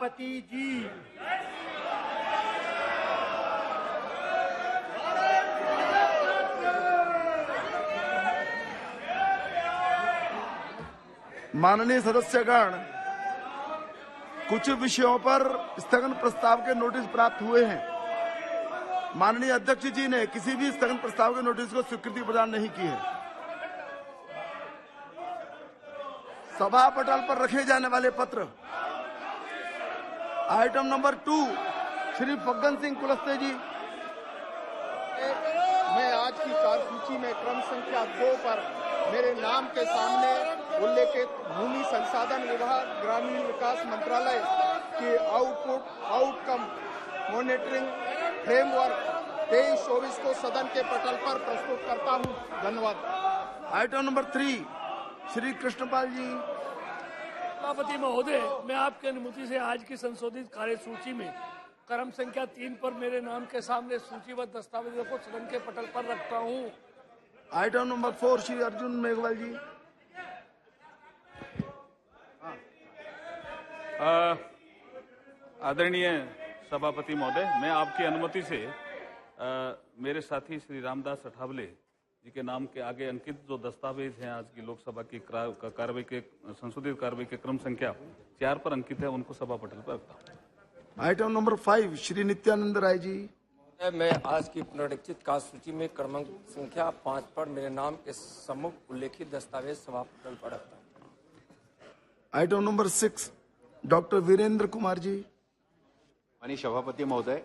पति जी। माननीय सदस्यगण, कुछ विषयों पर स्थगन प्रस्ताव के नोटिस प्राप्त हुए हैं। माननीय अध्यक्ष जी ने किसी भी स्थगन प्रस्ताव के नोटिस को स्वीकृति प्रदान नहीं की है। सभा पटल पर रखे जाने वाले पत्र। आइटम नंबर 2, श्री फग्गन सिंह कुलस्ते जी। मैं आज की कार्यसूची में क्रम संख्या 2 पर मेरे नाम के सामने उल्लेखित भूमि संसाधन विभाग ग्रामीण विकास मंत्रालय के आउटकम मॉनिटरिंग फ्रेमवर्क 23-24 को सदन के पटल पर प्रस्तुत करता हूं। धन्यवाद। आइटम नंबर 3, श्री कृष्णपाल जी। सभापति महोदय, मैं आपकी अनुमति से आज की संशोधित कार्यसूची में क्रम संख्या 3 पर मेरे नाम के सामने सूचीबद्ध दस्तावेजों को सदन के पटल पर रखता हूं। आइटम नंबर 4, श्री अर्जुन मेघवाल जी। आदरणीय सभापति महोदय, मैं आपकी अनुमति से मेरे साथी श्री रामदास अठावले जी के नाम के आगे अंकित जो दस्तावेज हैं आज की लोकसभा की कार्रवाई के संशोधित कार्रवाई के क्रम संख्या 4 पर अंकित है, उनको सभा पटल पर रखता हूँ। Item number 5, Shri Nityanand Rai ji. मैं आज की पुनरीक्षित कार्यसूची में क्रमांक संख्या 5 पर मेरे नाम के सम्मुख उल्लेखित दस्तावेज सभा पटल पर रखता हूँ। Item number 6, doctor Virendra Kumar ji. माननीय सभापति महोदय,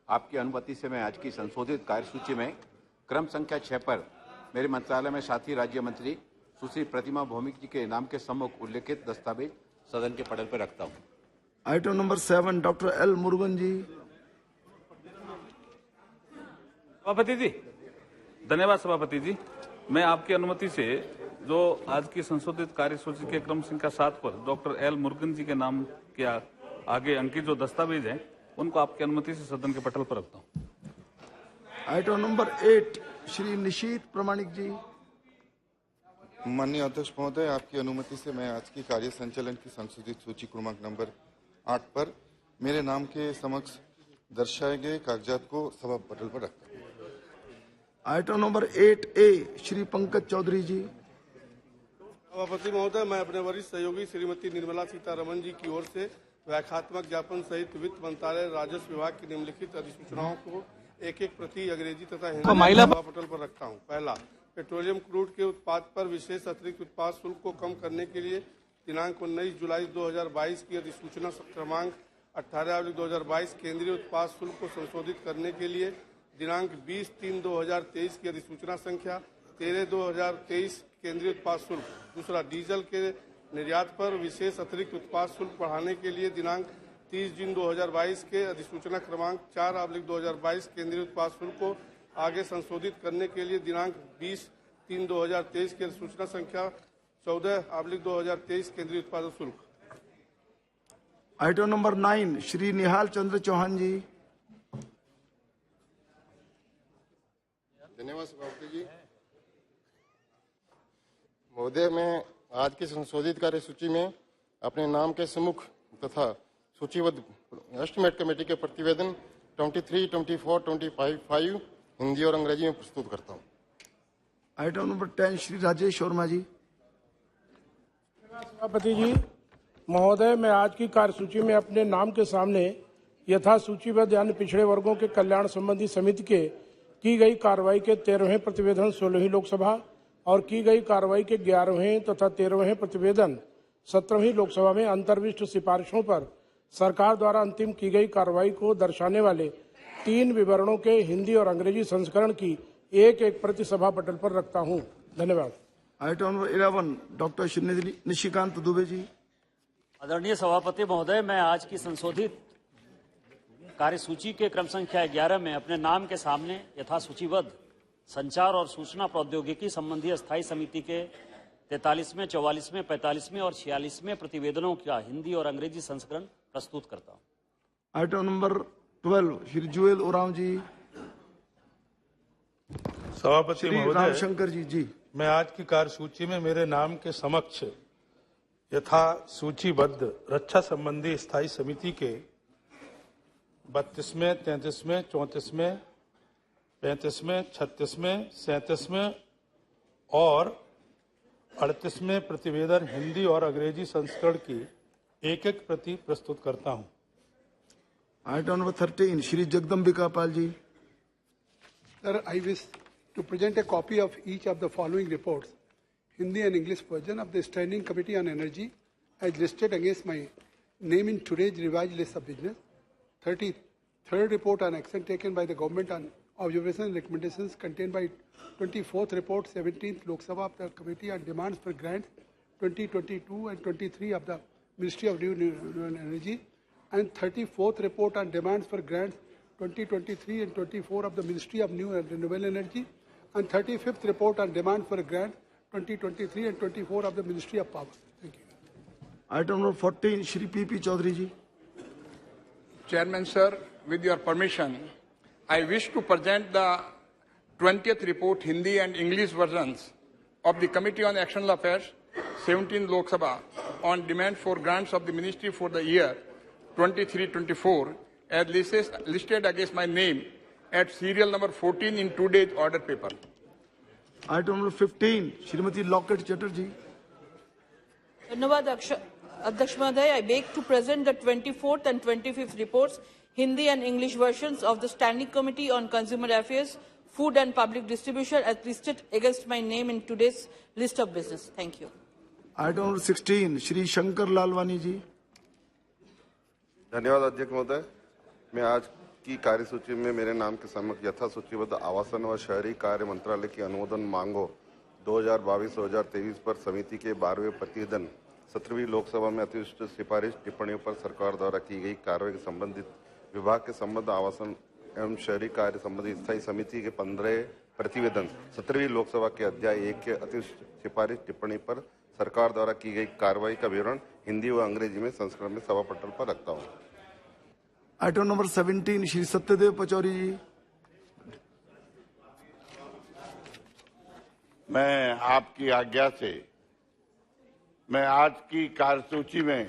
आपकी अनुमति से मैं आज की संशोधित कार्यसूची में क्रम संख्या 6 पर मेरे मंत्रालय में साथी राज्य मंत्री सुश्री प्रतिमा भौमिक जी के नाम के सम्मुख उल्लेखित दस्तावेज सदन के पटल पर रखता हूँ। Item number 7, doctor L Murugan ji. सभापति जी, धन्यवाद सभापति जी। मैं आपकी अनुमति से जो आज की संशोधित कार्यसूची के क्रम संख्या 7 पर डॉक्टर एल मुरुगन जी के नाम के आगे अंकित जो दस्तावेज हैं उनको आपकी अनुमति से सदन के पटल पर रखता हूँ। आइटम नंबर 8, श्री निशीत प्रमाणिक जी। माननीय अध्यक्ष महोदय, आपकी अनुमति से मैं आज की कार्य संचालन की संशोधित सूची क्रमांक नंबर 8 पर मेरे नाम के समक्ष दर्शाए गए कागजात को सभा पटल पर रखता हूँ। Item number 8A, Shri Pankaj Chaudhary ji. सभापति महोदय, मैं अपने वरिष्ठ सहयोगी श्रीमती निर्मला सीतारमण जी की ओर से व्याख्यात्मक ज्ञापन सहित वित्त मंत्रालय राजस्व विभाग की निम्नलिखित अधिसूचनाओं को एक प्रति अंग्रेजी तथा हिंदी में सभा पटल पर रखता हूं। पहला, पेट्रोलियम क्रूड के उत्पाद पर विशेष अतिरिक्त उत्पाद शुल्क को कम करने के लिए दिनांक 19 जुलाई 2022 की अधिसूचना क्रमांक 18/2022 केंद्रीय उत्पाद शुल्क को संशोधित करने के लिए दिनांक 20/3/2023 की अधिसूचना संख्या 13/2023 केंद्रीय उत्पाद शुल्क। दूसरा, डीजल के निर्यात पर विशेष अतिरिक्त उत्पाद शुल्क बढ़ाने के लिए दिनांक 30 जून 2022 के अधिसूचना क्रमांक 4/2022 केंद्रीय उत्पाद शुल्क को आगे संशोधित करने के लिए दिनांक 20/3/2023 की अधिसूचना संख्या 14/2023 केंद्रीय उत्पाद शुल्क। आइटम नंबर 9, श्री निहाल चंद्र चौहान जी। धन्यवाद सभापति जी। महोदय, मैं आज की संशोधित कार्यसूची में अपने नाम के सम्मुख तथा सूचीबद्ध एस्टिमेट कमेटी के प्रतिवेदन 23, 24, 25 हिंदी और अंग्रेजी में प्रस्तुत करता हूं। आइटम नंबर 10, श्री राजेश वर्मा जी। सभापति जी महोदय, मैं आज की कार्यसूची में अपने नाम के सामने यथा सूचीबद्ध यानी पिछड़े वर्गों के कल्याण संबंधी समिति के की गई कार्रवाई के 13वें प्रतिवेदन 16वीं लोकसभा और की गई कार्रवाई के 11वें तथा 13वें प्रतिवेदन 17वीं लोकसभा में अंतर्विष्ट सिफारिशों पर सरकार द्वारा अंतिम की गई कार्रवाई को दर्शाने वाले 3 विवरणों के हिंदी और अंग्रेजी संस्करण की एक प्रति सभा पटल पर रखता हूं। धन्यवाद। Item number 11, doctor Shri Nishikant Dubey ji. आदरणीय सभापति महोदय, मैं आज की संशोधित कार्यसूची के क्रम संख्या 11 में अपने नाम के सामने यथा सूचीबद्ध संचार और सूचना प्रौद्योगिकी संबंधी स्थायी समिति के 43वें, 44वें, 45वें और 46वें प्रतिवेदनों का हिंदी और अंग्रेजी संस्करण प्रस्तुत करता हूं। आइटम नंबर 12, श्री जुएल ओरांव जी। सभापति महोदय, रामशंकर जी। मैं आज की कार्यसूची में मेरे नाम के समक्ष यथा सूचीबद्ध रक्षा संबंधी स्थायी समिति के 32वें, 33वें, 34वें, 35वें, 36वें, 37वें और 38वें प्रतिवेदन हिंदी और अंग्रेजी संस्करण की एक प्रति प्रस्तुत करता हूं। Item number 13 Shri Jagdambika Pal ji. Sir, I wish to present a copy of each of the following reports, Hindi and English version of the Standing Committee on Energy as listed against my name in today's revised list of business. 33rd report on action taken by the government on observations and recommendations contained by 24th report, 17th Lok Sabha of the Committee on Demands for Grants 2022 and 23 of the Ministry of Renewable Energy, and 34th report on demands for grants 2023 and 24 of the Ministry of New and Renewable Energy, and 35th report on demand for grant 2023 and 24 of the Ministry of Power. Thank you. Item number 14 Shri PP Chaudhary ji. Chairman sir, with your permission, I wish to present the 20th report Hindi and English versions of the Committee on External Affairs, 17th Lok Sabha, on demand for grants of the Ministry for the year 23-24 as listed against my name at serial number 14 in today's order paper. Item number 15 Shrimati Locket Chatterjee. धन्यवाद अध्यक्ष महोदय। I beg to present the 24th and 25th reports, Hindi and English versions of the Standing Committee on Consumer Affairs, Food and Public Distribution as listed against my name in today's list of business. Thank you. Item number 16 Shri Shankar Lalwani जी। धन्यवाद अध्यक्ष महोदय। मैं आज की कार्यसूची में मेरे नाम के समक्ष यथा सूचीबद्ध आवासन व शहरी कार्य मंत्रालय की अनुमोदन मांगों 2022-2023 पर समिति के 12वें प्रतिवेदन 17वीं लोकसभा में अतिरिक्त सिफारिश टिप्पणियों पर सरकार द्वारा की गई कार्रवाई के संबंधित विभाग के संबंध आवासन एवं शहरी कार्य संबंधी स्थायी समिति के 15वें प्रतिवेदन 17वीं लोकसभा के अध्याय 1 के अतिरिक्त सिफारिश टिप्पणी पर सरकार द्वारा की गई कार्रवाई का विवरण हिंदी व अंग्रेजी में संस्करण में सभा पटल पर रखता हूँ। आइटम नंबर 17 श्री सत्यदेव पचौरी जी। मैं आपकी आज्ञा से मैं आज की कार्यसूची में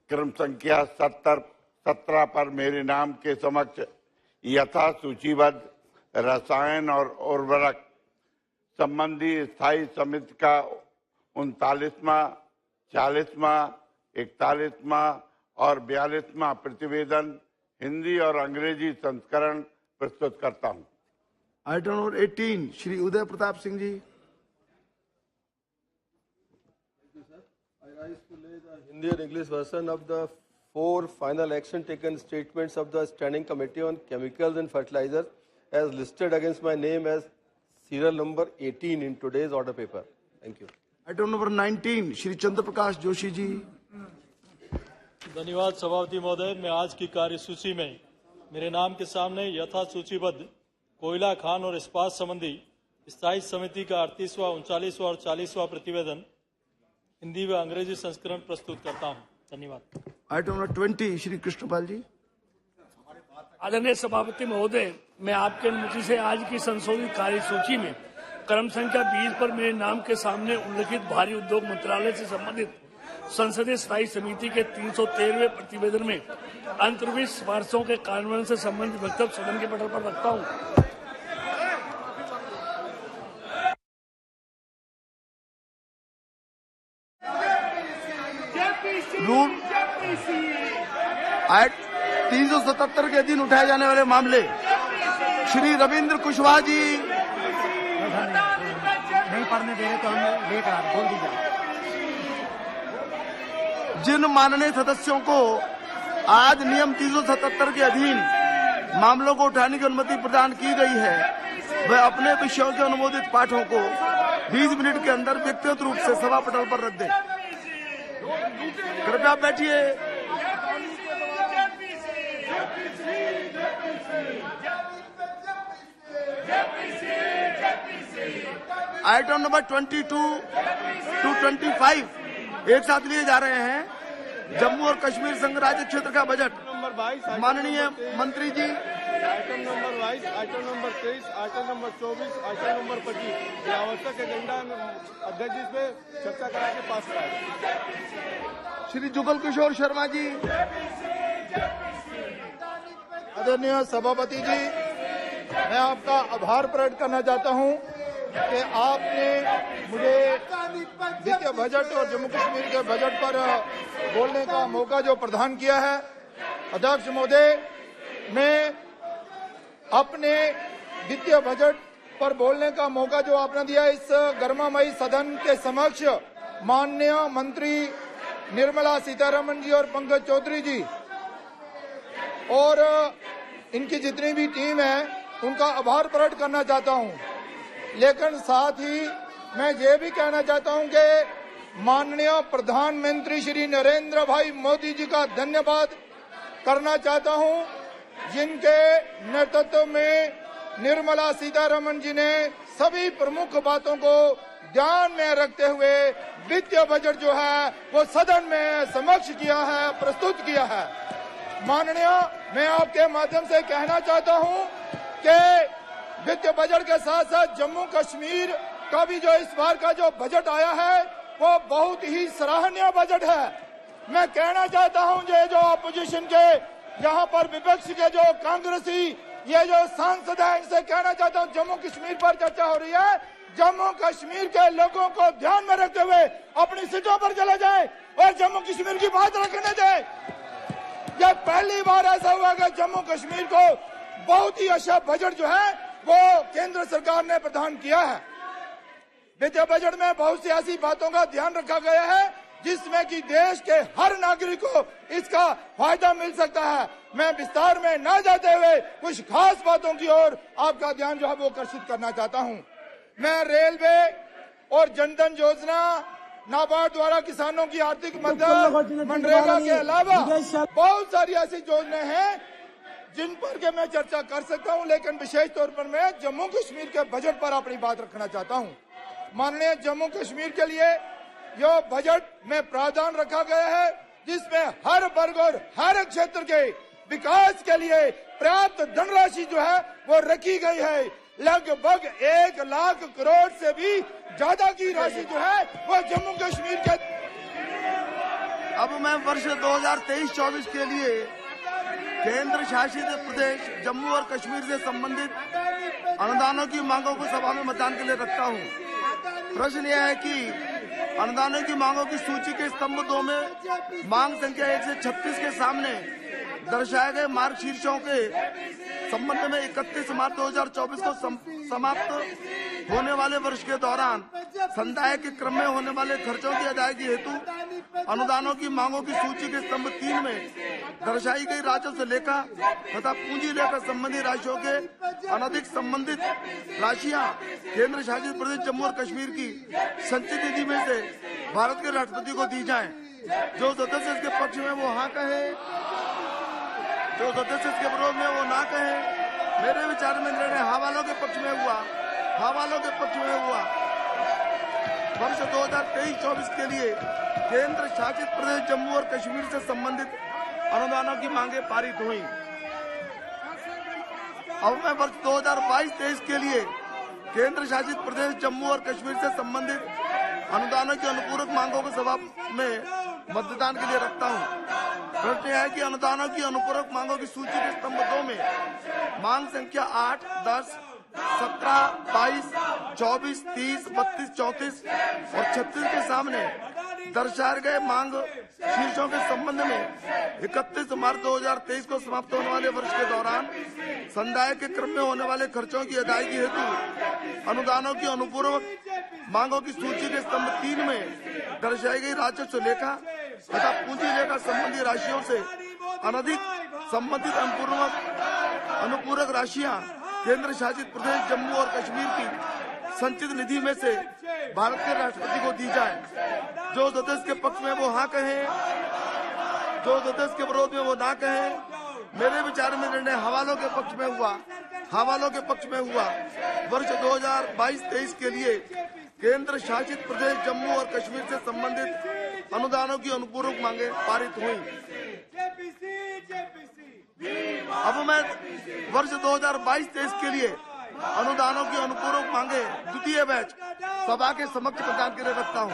क्रम संख्या 17 पर मेरे नाम के समक्ष यथा सूचीबद्ध रसायन और उर्वरक संबंधी स्थायी समिति का 39वां, 40वां, 41वां और 42वां प्रतिवेदन हिंदी और अंग्रेजी संस्करण प्रस्तुत करता हूं। Item number 18 Shri Uday Pratap Singh ji. I rise to lay the Hindi and English version of the 4 final action taken statements of the Standing Committee on Chemicals and Fertilizers as listed against my name as serial number 18 in today's order paper. Thank you. Item number 19 Shri Chandra Prakash Joshi ji. धन्यवाद सभापति महोदय। मैं आज की कार्यसूची में मेरे नाम के सामने यथा सूचीबद्ध कोयला खान और इस्पात संबंधी स्थायी समिति का 38वां, 39वां और 40वां प्रतिवेदन हिंदी व अंग्रेजी संस्करण प्रस्तुत करता हूं। धन्यवाद। आइटम नंबर 20 श्री कृष्णपाल जी। आदरणीय सभापति महोदय, मैं आपके अनुमति से आज की संशोधित कार्यसूची में क्रम संख्या 20 पर मेरे नाम के सामने उल्लिखित भारी उद्योग मंत्रालय से संबंधित संसदीय स्थायी समिति के 313वें प्रतिवेदन में अंतर्विष्ट सिफारिशों के कार्यान्वयन से संबंधित वक्तव्य सदन के पटल पर रखता हूं। रूल एक्ट 377 के अधीन उठाए जाने वाले मामले श्री रविंद्र कुशवाहा जी। नहीं पढ़ने दे रहे तो हम लेकर बोल दीजिए। जिन माननीय सदस्यों को आज नियम 377 के अधीन मामलों को उठाने की अनुमति प्रदान की गई है, वह अपने विषयों के अनुमोदित पाठों को 20 मिनट के अंदर व्यक्तिगत रूप से सभा पटल पर रख दें। कृपया बैठिए। आइटम नंबर 22 to 25 एक साथ लिए जा रहे हैं। जम्मू और कश्मीर संघ राज्य क्षेत्र का बजट। माननीय मंत्री जी item number 22, item number 23, item number 24, item number 25 ये आवश्यक एजेंडा अध्यक्ष जी पे चर्चा करा के पास कराए। श्री जुगल किशोर शर्मा जी। आदरणीय सभापति जी, मैं आपका आभार प्रकट करना चाहता हूं कि आपने मुझे वित्तीय बजट और जम्मू कश्मीर के बजट पर बोलने का मौका जो प्रदान किया है। अध्यक्ष महोदय, मैं अपने वित्तीय बजट पर बोलने का मौका जो आपने दिया इस गर्मामयी सदन के समक्ष माननीय मंत्री निर्मला सीतारमण जी और पंकज चौधरी जी और इनकी जितनी भी टीम है उनका आभार प्रकट करना चाहता हूं। लेकिन साथ ही मैं ये भी कहना चाहता हूं कि माननीय प्रधानमंत्री श्री नरेंद्र भाई मोदी जी का धन्यवाद करना चाहता हूं, जिनके नेतृत्व में निर्मला सीतारमण जी ने सभी प्रमुख बातों को ध्यान में रखते हुए वित्तीय बजट जो है वो सदन में समक्ष किया है, प्रस्तुत किया है। माननीय, मैं आपके माध्यम से कहना चाहता हूं कि वित्तीय बजट के साथ साथ जम्मू कश्मीर का भी जो इस बार का जो बजट आया है वो बहुत ही सराहनीय बजट है। मैं कहना चाहता हूं ये जो अपोजिशन के यहाँ पर विपक्ष के जो कांग्रेसी ये जो सांसद है इनसे कहना चाहता हूं जम्मू कश्मीर पर चर्चा हो रही है, जम्मू कश्मीर के लोगों को ध्यान में रखते हुए अपनी सीटों पर चले जाए और जम्मू कश्मीर की बात रखने दें। यह पहली बार ऐसा हुआ कि जम्मू कश्मीर को बहुत ही अच्छा बजट जो है वो केंद्र सरकार ने प्रदान किया है। वित्तीय बजट में बहुत सी ऐसी बातों का ध्यान रखा गया है जिसमें कि देश के हर नागरिक को इसका फायदा मिल सकता है। मैं विस्तार में न जाते हुए कुछ खास बातों की ओर आपका ध्यान जो है वो आकर्षित करना चाहता हूं। मैं रेलवे और जनधन योजना, नाबार्ड द्वारा किसानों की आर्थिक मदद, मनरेगा के अलावा बहुत सारी ऐसी योजनाएं हैं जिन पर के मैं चर्चा कर सकता हूं, लेकिन विशेष तौर पर मैं जम्मू कश्मीर के बजट पर अपनी बात रखना चाहता हूं। माननीय, जम्मू कश्मीर के लिए यह बजट में प्रावधान रखा गया है जिसमें हर वर्ग और हर क्षेत्र के विकास के लिए पर्याप्त धनराशि जो है वो रखी गई है। लगभग 1 लाख करोड़ से भी ज्यादा की राशि जो है वो जम्मू कश्मीर के। अब मैं वर्ष 2023-24 के लिए केंद्र शासित प्रदेश जम्मू और कश्मीर से संबंधित अनुदानों की मांगों को सभा में मतदान के लिए रखता हूं। प्रश्न यह है कि अनुदानों की मांगों की सूची के स्तंभ 2 में मांग संख्या 1 से 36 के सामने दर्शाए गए मार्ग शीर्षों के संबंध में 31 मार्च 2024 को समाप्त होने वाले वर्ष के दौरान संदाय के क्रम में होने वाले खर्चों की अदायगी हेतु अनुदानों की मांगों की सूची के स्तंभ 3 में दर्शाई गई राजस्व लेखा तथा पूंजी लेखा संबंधी राशियों के अनधिक संबंधित राशियां केंद्र शासित प्रदेश जम्मू और कश्मीर की संचित निधि में से भारत के राष्ट्रपति को दी जाए। जो सदस्य इसके पक्ष में वो हाँ कहे, जो सदस्य इसके विरोध में वो ना कहे। मेरे विचार में निर्णय हाँ वालों के पक्ष में हुआ, हाँ वालों के पक्ष में हुआ। वर्ष 2023-24 के लिए केंद्र शासित प्रदेश जम्मू और कश्मीर से संबंधित अनुदानों की मांगे पारित हुई। अब मैं वर्ष 2022-23 के लिए केंद्र शासित प्रदेश जम्मू और कश्मीर से संबंधित अनुदानों की अनुपूरक मांगों को सभा में मतदान के लिए रखता हूं। प्रश्न यह है कि अनुदानों की अनुपूरक मांगों की सूची के स्तंभ 2 में मांग संख्या 8, 10, 17, 22, 24, 30, 32, 34 और 36 के सामने दर्शाए गए मांग शीर्षों के संबंध में 31 मार्च 2023 को समाप्त होने वाले वर्ष के दौरान संदाय के क्रम में होने वाले खर्चों की अदायगी हेतु अनुदानों की अनुपूरक मांगों की सूची के स्तंभ 3 में दर्शाई गई राजस्व लेखा तथा पूंजी लेखा संबंधी राशियों से अनधिक संबंधित अनुपूरक राशियां केंद्र शासित प्रदेश जम्मू और कश्मीर की संचित निधि में से भारत के राष्ट्रपति को दी जाए। जो सदस्य के पक्ष में वो हाँ कहे, जो सदस्य के विरोध में वो ना कहे। मेरे विचार में निर्णय हवालों के पक्ष में हुआ, हवालों के पक्ष में हुआ। वर्ष 2022-23 के लिए केंद्र शासित प्रदेश जम्मू और कश्मीर से संबंधित अनुदानों की अनुपूरक मांगे पारित हुई। अब मैं वर्ष 2022-23 के लिए अनुदानों की अनुपूरक मांगे द्वितीय बैच सभा के समक्ष प्रदान के लिए रखता हूँ।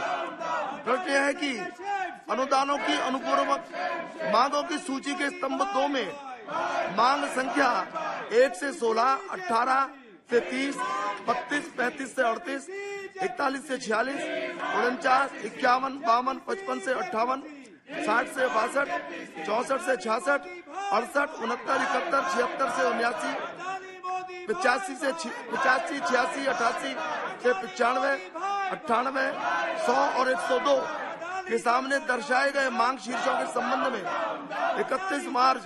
प्रश्न यह है कि अनुदानों की अनुपूरक मांगों की सूची के स्तंभ 2 में मांग संख्या 1 से 16, 18 से 30, 32, 35 से 38, 41 से 46, 49, 51, 52, 55 से 58, 60 से 62, 64 से 66, 68, 69, 71, 76 से 79, 85 से 85, 86, 88 से 95, 98, 100 और 102 के सामने दर्शाए गए मांग शीर्षों के संबंध में 31 मार्च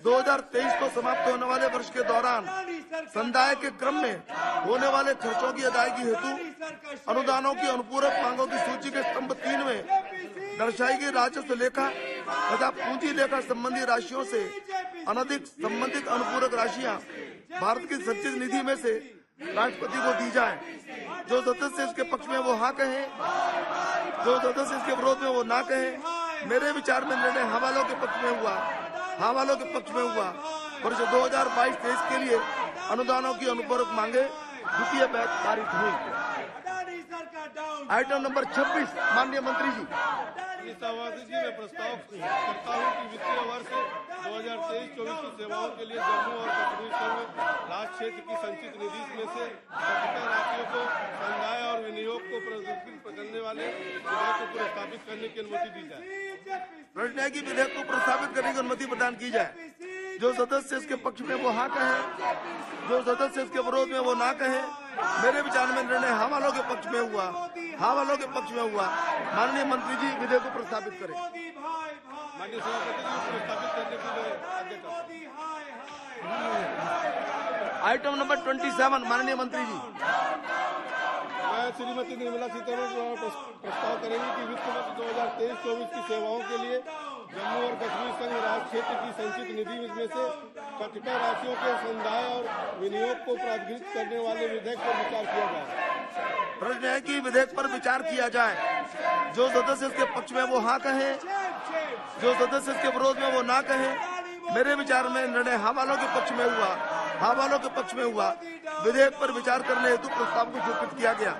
2023 को समाप्त होने वाले वर्ष के दौरान संदाय के क्रम में होने वाले खर्चों की अदायगी हेतु अनुदानों की अनुपूरक मांगों की सूची के स्तंभ 3 में दर्शाई गई राजस्व लेखा तथा पूंजी लेखा संबंधी राशियों से अनधिक संबंधित अनुपूरक राशियां भारत की संचित निधि में से राष्ट्रपति को दी जाए। जो सदस्य इसके पक्ष में वो हाँ कहे, जो सदस्य इसके विरोध में वो ना कहे। मेरे विचार में निर्णय हाँ वालों के पक्ष में हुआ, हाँ वालों के पक्ष में हुआ। वर्ष 2022-23 के लिए अनुदानों की अनुपूरक मांगे द्वितीय बैच पारित हुई। आइटम नंबर 26, माननीय मंत्री जी। सभापति जी, मैं प्रस्ताव करता हूं कि वित्तीय वर्ष 2023-24 की सेवाओं के लिए जम्मू और कश्मीर संघ राज्य क्षेत्र की संचित निधि में से बकाया राशियों को संदाय और विनियोग को पुरस्कृत करने वाले विधेयक को प्रस्तावित करने की अनुमति दी जाए। प्रश्न है कि विधेयक को प्रस्तावित करने की अनुमति प्रदान की जाए। जो सदस्य इसके पक्ष में वो हाँ कहे, जो सदस्य इसके विरोध में वो ना कहे। मेरे विचार में निर्णय हाँ वालों के पक्ष में हुआ, हाँ वालों के पक्ष में हुआ। माननीय मंत्री जी विधेयक को प्रस्तावित करें। माननीय सभापति जी, प्रस्तावित करने के लिए आज्ञा करता हूं। आइटम नंबर 27, माननीय मंत्री जी। मैं श्रीमती निर्मला सीतारमण द्वारा प्रस्ताव करेंगे कि वित्त वर्ष 2023-24 की सेवाओं के लिए जम्मू और कश्मीर संघ राज्य क्षेत्र की संचित निधि में से कतिपय राशियों के संदाय और विनियोग को प्राधिकृत करने वाले विधेयक पर विचार किया जाए। प्रश्न है कि विधेयक पर विचार किया जाए। जो सदस्य इसके पक्ष में वो हाँ कहे, जो सदस्य इसके विरोध में वो ना कहे। मेरे विचार में निर्णय हाँ वालों के पक्ष में हुआ, हाँ वालों के पक्ष में हुआ। विधेयक पर विचार करने हेतु प्रस्ताव को स्वीकृत किया गया।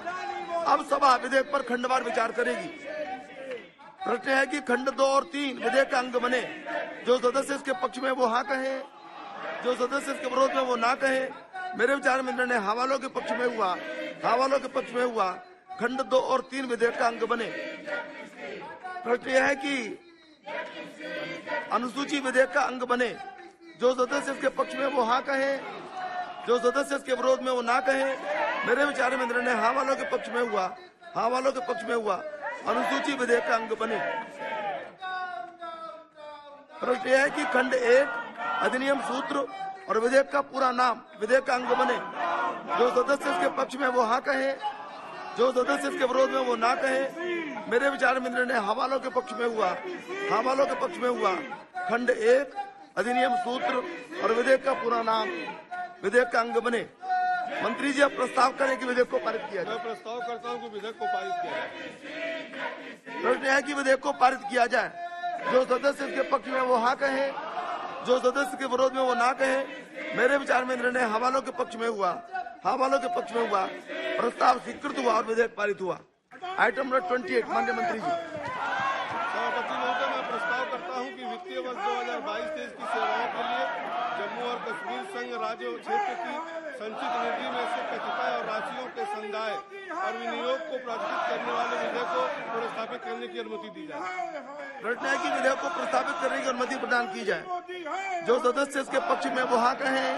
अब सभा विधेयक पर खंडवार विचार करेगी। प्रश्न है कि खंड 2 और 3 विधेयक का अंग बने। जो सदस्य इसके पक्ष में वो हाँ कहे, जो सदस्य इसके विरोध में वो ना कहे। मेरे विचार में निर्णय हाँ वालों के पक्ष में हुआ, हाँ वालों के पक्ष में हुआ। खंड 2 और 3 विधेयक का अंग बने। प्रश्न यह है कि अनुसूची विधेयक का अंग बने। जो सदस्य इसके पक्ष में वो हाँ कहे, जो सदस्य इसके विरोध में वो ना कहे। मेरे विचार में निर्णय हाँ वालों के पक्ष में हुआ, हाँ वालों के पक्ष में हुआ। अनुसूची विधेयक का अंग बने। प्रश्न यह है कि खंड 1 अधिनियम सूत्र और विधेयक का पूरा नाम विधेयक का अंग बने। जो सदस्य इसके पक्ष में वो हाँ कहे, जो सदस्य इसके विरोध में वो ना कहे। मेरे विचार में निर्णय हाँ वालों के पक्ष में हुआ, हाँ वालों के पक्ष में हुआ। खंड 1 अधिनियम सूत्र और विधेयक का पूरा नाम विधेयक का अंग बने। मंत्री जी अब प्रस्ताव करें कि विधेयक को पारित किया जाए। मैं प्रस्ताव करता हूं कि विधेयक को पारित किया जाए। प्रश्न है कि विधेयक को पारित किया जाए। जो सदस्य इसके पक्ष में वो हाँ कहे, जो सदस्य के विरोध में वो ना कहे। मेरे विचार में निर्णय हाँ वालों के पक्ष में हुआ, हाँ वालों के पक्ष में हुआ। प्रस्ताव स्वीकृत हुआ और विधेयक पारित हुआ। आइटम नंबर 28, माननीय मंत्री जी। सभापति महोदय, मैं प्रस्ताव करता हूं कि वित्तीय वर्ष 2022-23 की सेवाओं के लिए जम्मू और कश्मीर संघ राज्य क्षेत्र की संचित निधि में से कतिपय और राशियों के संदाय और विनियोग को प्राधिकृत करने वाले विधेयक को प्रस्तावित करने की अनुमति दी जाए। प्रश्न है कि विधेयक को प्रस्तावित करने की अनुमति प्रदान की जाए। जो सदस्य इसके पक्ष में वो हाँ कहे,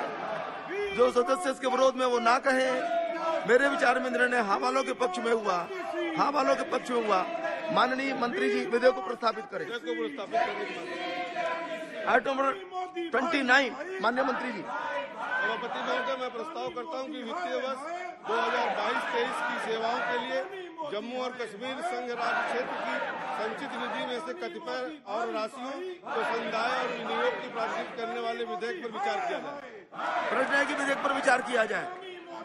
जो सदस्य इसके विरोध में वो ना कहे। मेरे विचार में निर्णय हाँ वालों के पक्ष में हुआ, हाँ वालों के पक्ष में हुआ। माननीय मंत्री जी विधेयक को प्रस्तावित करें। आइटम नंबर 29, माननीय मंत्री जी। सभापति महोदय, मैं प्रस्ताव करता हूं कि वित्तीय वर्ष 2022-23 की सेवाओं के लिए जम्मू और कश्मीर संघ राज्य क्षेत्र की संचित निधि में से कतिपय और राशियों को संदाय और विनियोग की प्राधिकृत करने वाले विधेयक पर विचार किया जाए। प्रश्न है कि विधेयक पर विचार किया जाए।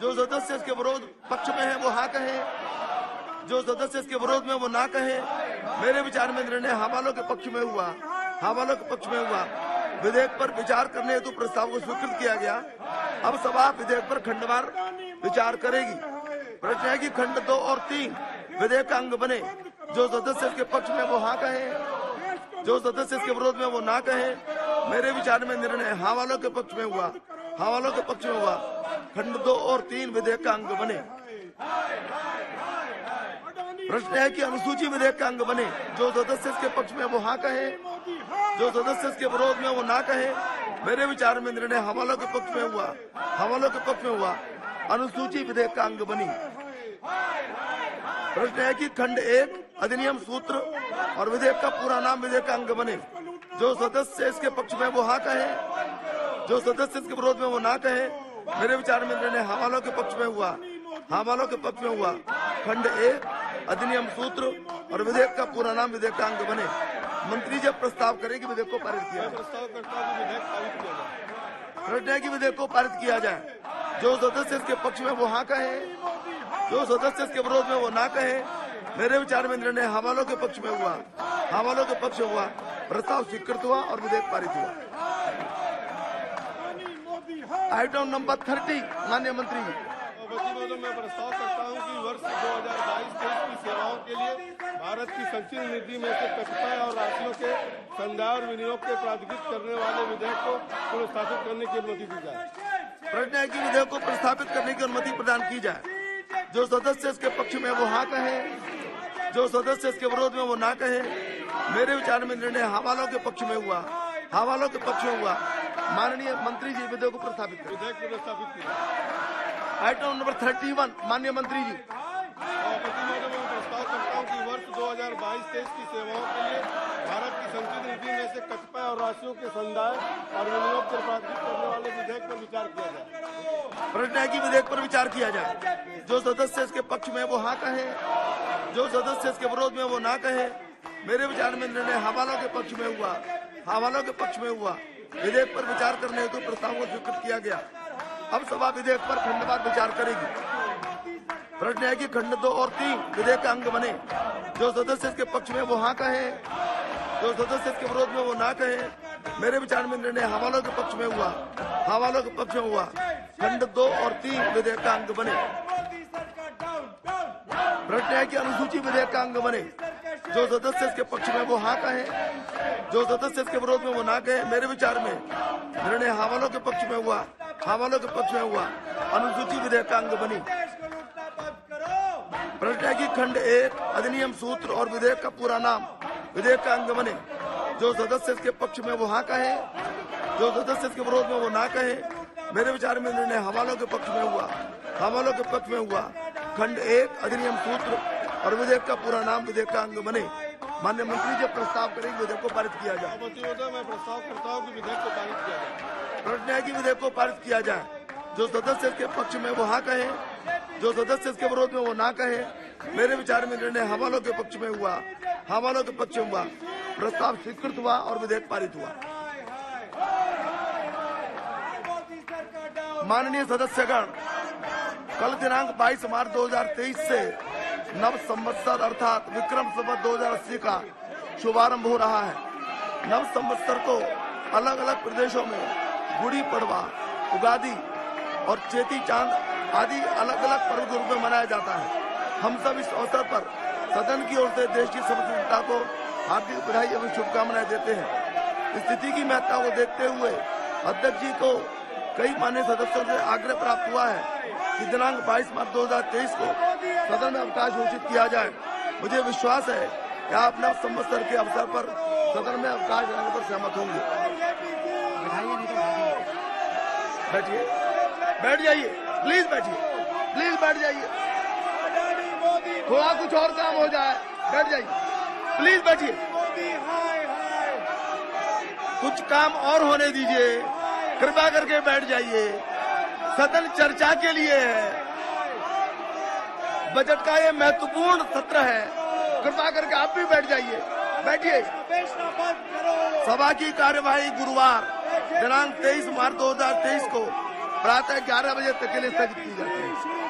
जो सदस्य इसके विरोध पक्ष में है वो हाँ कहे, जो सदस्य इसके विरोध में वो ना कहे। मेरे विचार में निर्णय हाँ वालों के पक्ष में हुआ, हाँ वालों के पक्ष में हुआ। विधेयक पर विचार करने हेतु प्रस्ताव को स्वीकृत किया गया। अब सभा विधेयक पर खंडवार विचार करेगी। प्रश्न है कि खंड 2 और 3 विधेयक का अंग बने। जो सदस्य इसके पक्ष में वो हाँ कहे, जो सदस्य इसके विरोध में वो ना कहे। मेरे विचार में निर्णय हाँ वालों के पक्ष में हुआ, हाँ वालों के पक्ष में हुआ। खंड 2 और 3 विधेयक का अंग बने। प्रश्न है कि अनुसूची विधेयक का अंग बने। जो सदस्य इसके पक्ष में वो हाँ कहे, जो सदस्य इसके विरोध में वो ना कहे। मेरे विचार में निर्णय हाँ वालों के पक्ष में हुआ, हाँ वालों के पक्ष में हुआ। अनुसूची विधेयक का अंग बनी। प्रश्न है कि खंड 1 अधिनियम सूत्र और विधेयक का पूरा नाम विधेयक का अंग बने। जो सदस्य इसके पक्ष में वो हाँ कहे, जो सदस्य इसके विरोध में वो ना कहे। मेरे विचार में निर्णय हाँ वालों के पक्ष में हुआ, हाँ वालों के पक्ष में हुआ। खंड 1 अधिनियम सूत्र और विधेयक का पूरा नाम विधेयक का अंग बने। मंत्री जब प्रस्ताव करेगी विधेयक को पारित किया जाए। प्रश्न है कि विधेयक को पारित किया जाए। जो सदस्य इसके पक्ष में वो हाँ कहे, जो सदस्य इसके विरोध में वो ना कहे। मेरे विचार में निर्णय हाँ वालों के पक्ष में हुआ, हाँ वालों के पक्ष में हुआ। प्रस्ताव स्वीकृत हुआ और विधेयक पारित हुआ। आइटम नंबर 30 माननीय मंत्री जी। मैं प्रस्ताव करता हूं कि वर्ष 2022-23 की सेवाओं के लिए भारत की संचित निधि में से कतिपय और राशियों के संदाय और विनियोग के प्राधिकृत करने वाले विधेयक को पुनर्स्थापित करने की अनुमति दी जाए। प्रश्न है कि विधेयक को प्रस्तावित करने की अनुमति प्रदान की जाए। जो सदस्य इसके पक्ष में वो हाँ कहे, जो सदस्य इसके विरोध में वो ना कहे। मेरे विचार में निर्णय हाँ वालों के पक्ष में हुआ, हाँ वालों के पक्ष में हुआ। माननीय मंत्री जी विधेयक को प्रस्तावित करें। विधेयक प्रस्तावित किया। आइटम नंबर 31 माननीय मंत्री जी। मैं प्रस्ताव करता हूं कि वर्ष 2022-23 की सेवाओं के लिए भारत की संचित निधि में से कतिपय और राशियों के संदाय और विनियोग के प्राधिकृत करने वाले विधेयक पर विचार किया जाए। प्रश्न है कि विधेयक पर विचार किया जाए। जो सदस्य इसके पक्ष में वो हाँ कहे, जो सदस्य इसके विरोध में वो ना कहे। मेरे विचार में निर्णय हाँ वालों के पक्ष में हुआ, हाँ वालों के पक्ष में हुआ। विधेयक पर विचार करने हेतु प्रस्ताव को स्वीकृत किया गया। अब सभा विधेयक पर खंडवार विचार करेगी। प्रश्न है कि खंड 2 और 3 विधेयक का अंग बने। जो सदस्य इसके पक्ष में वो हाँ कहे, जो सदस्य इसके विरोध में वो ना कहे। मेरे विचार में निर्णय हाँ वालों के पक्ष में हुआ, हाँ वालों के पक्ष में हुआ। खंड 2 और 3 विधेयक का अंग बने। प्रश्न है कि अनुसूची विधेयक का अंग बने। जो सदस्य इसके पक्ष में वो हाँ कहे, जो सदस्य इसके विरोध में वो ना कहे। मेरे विचार में निर्णय हाँ वालों के पक्ष में हुआ, हाँ वालों के पक्ष में हुआ। अनुसूची विधेयक का अंग बनी। प्रश्न है कि खंड 1 अधिनियम सूत्र और विधेयक का पूरा नाम विधेयक का अंग बने। जो सदस्य इसके पक्ष में वो हाँ कहे, जो सदस्य इसके विरोध में वो ना कहे। मेरे विचार में निर्णय हाँ वालों के पक्ष में हुआ, हाँ वालों के पक्ष में हुआ। खंड 1 अधिनियम सूत्र और विधेयक का पूरा नाम विधेयक का अंग बने। माननीय मंत्री जब प्रस्ताव करेंगे विधेयक को पारित किया जाए। मैं प्रस्ताव करता हूं कि विधेयक को पारित किया जाए। प्रश्न है कि विधेयक को पारित किया जाए। जो सदस्य इसके पक्ष में वो हाँ कहे, जो सदस्य इसके विरोध में वो ना कहे। मेरे विचार में निर्णय हाँ वालों के पक्ष में हुआ, हाँ वालों के पक्ष में हुआ। प्रस्ताव स्वीकृत हुआ और विधेयक पारित हुआ। माननीय सदस्यगण, कल दिनांक 22 मार्च 2023 से नव संवत्सर अर्थात विक्रम संवत 2080 का शुभारंभ हो रहा है। नव संवत्सर को अलग अलग प्रदेशों में गुड़ी पड़वा, उगादी और चेती चांद आदि अलग अलग पर्व के रूप में मनाया जाता है। हम सब इस अवसर पर सदन की ओर से देश की समग्रता को हार्दिक बधाई एवं शुभकामनाएं देते हैं। स्थिति की महत्ता को देखते हुए अध्यक्ष जी को कई माननीय सदस्यों से आग्रह प्राप्त हुआ है कि दिनांक 22 मार्च 2023 को सदन में अवकाश घोषित किया जाए। मुझे विश्वास है कि आप नव संवत्सर के अवसर पर सदन में अवकाश देने पर सहमत होंगे। बैठिए, बैठ जाइए, प्लीज बैठिए, प्लीज बैठ जाइए। थोड़ा कुछ और काम हो जाए, बैठ जाइए, प्लीज बैठिए। कुछ काम और होने दीजिए, कृपा करके बैठ जाइए। सदन चर्चा के लिए है, बजट का ये महत्वपूर्ण सत्र है। कृपा करके आप भी बैठ जाइए, बैठिए। सभा की कार्यवाही गुरुवार दिनांक 23 मार्च 2023 को प्रातः 11 बजे तक के लिए स्थगित की जाती है।